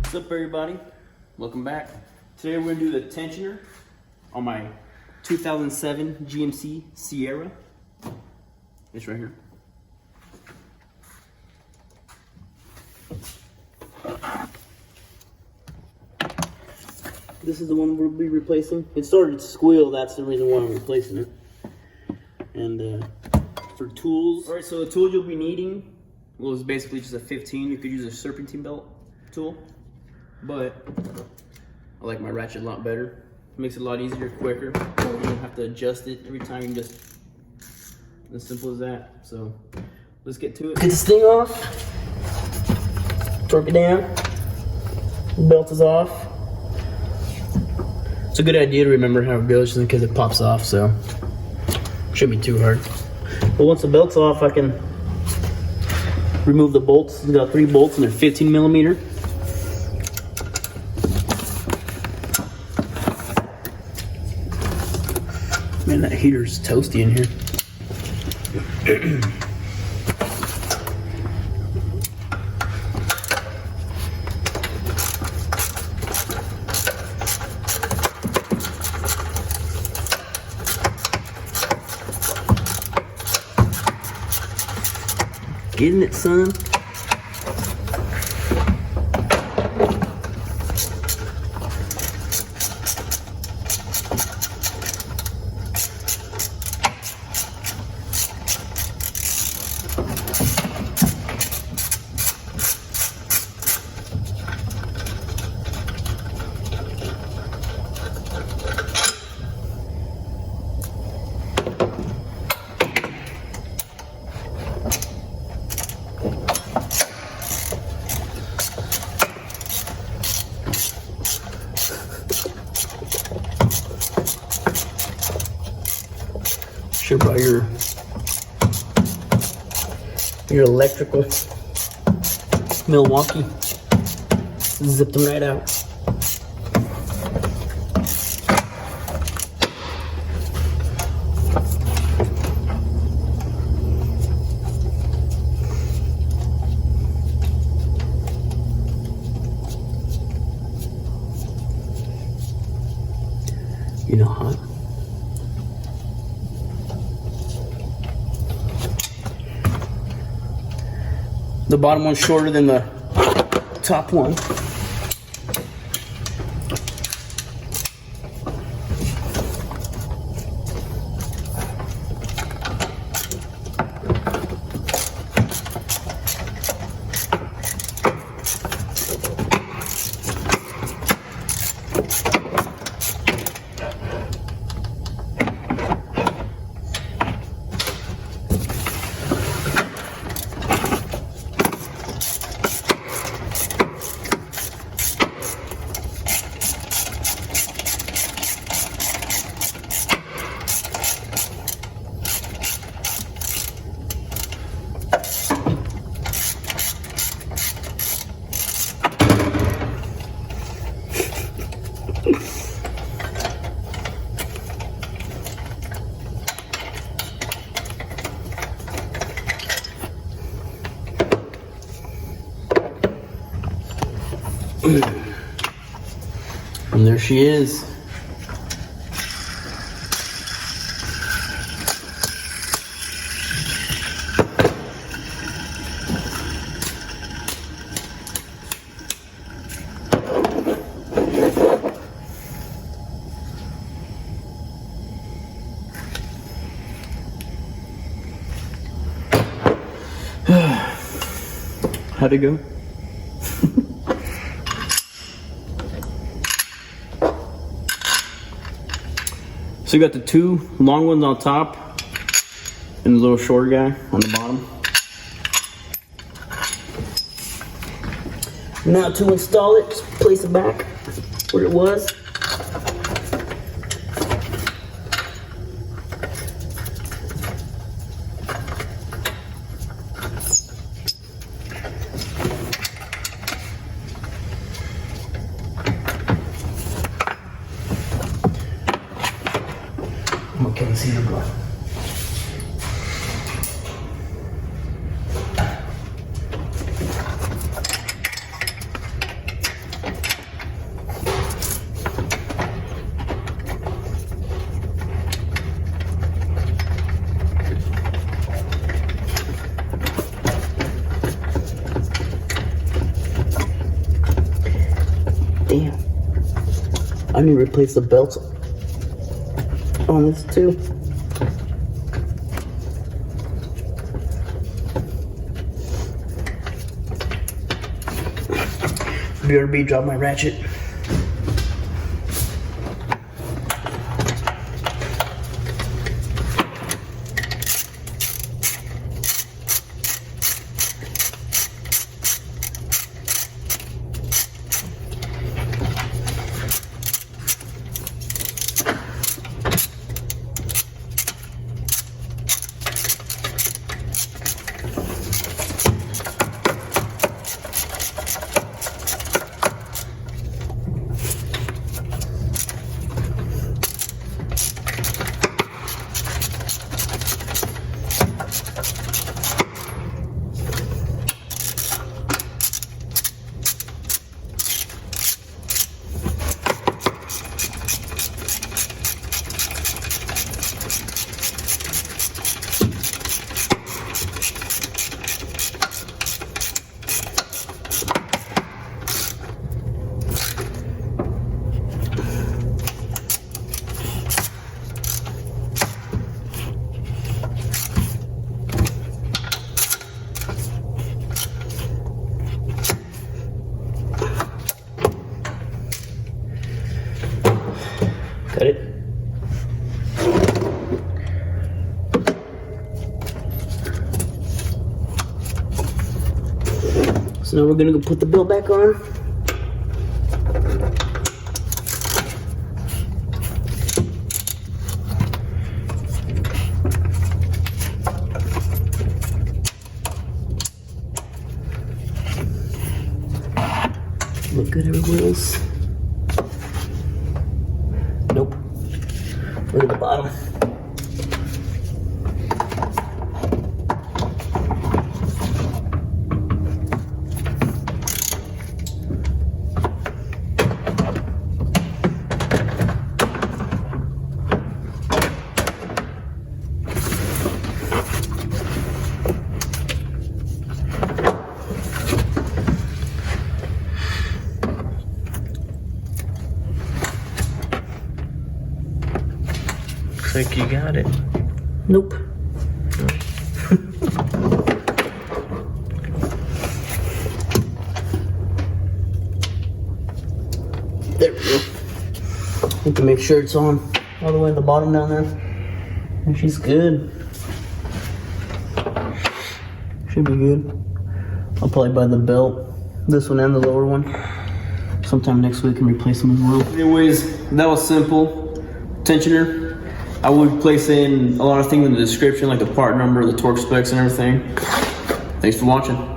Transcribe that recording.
What's up, everybody? Welcome back. Today we're gonna do the tensioner on my 2007 GMC Sierra. It's right here. This is the one we'll be replacing. It started to squeal, that's the reason why I'm replacing it. And for tools, alright, so the tools you'll be needing, well, it's basically just a 15. You could use a serpentine belt tool, but I like my ratchet a lot better. It makes it a lot easier, quicker. You don't have to adjust it every time. You can just, as simple as that. So let's get to it. Get this thing off. Torque it down. Belt is off. It's a good idea to remember how it goes, just in case it pops off. So shouldn't be too hard. But once the belt's off, I can remove the bolts. It's got 3 bolts and they're 15 millimeter. Man, that heater's toasty in here. Getting it, son. Sure, by your electrical Milwaukee, zip them right out. You know, hot. The bottom one's shorter than the top one. And there she is. How'd it go? So you got the 2 long ones on top and the little shorter guy on the bottom. Now to install it, just place it back where it was. Okay, see the blood. Damn. I need to replace the belts on this too. BRB, drop my ratchet. Cut it. So now we're gonna go put the belt back on. Look good everywhere else. Nope. Look at the bottom. Looks like you got it. Nope. There we go. We can make sure it's on all the way at the bottom down there. And she's good. Should be good. I'll probably buy the belt, this one and the lower one, sometime next week and replace them as well. Anyways, that was simple. Tensioner. I would place in a lot of things in the description, like the part number, the torque specs and everything. Thanks for watching.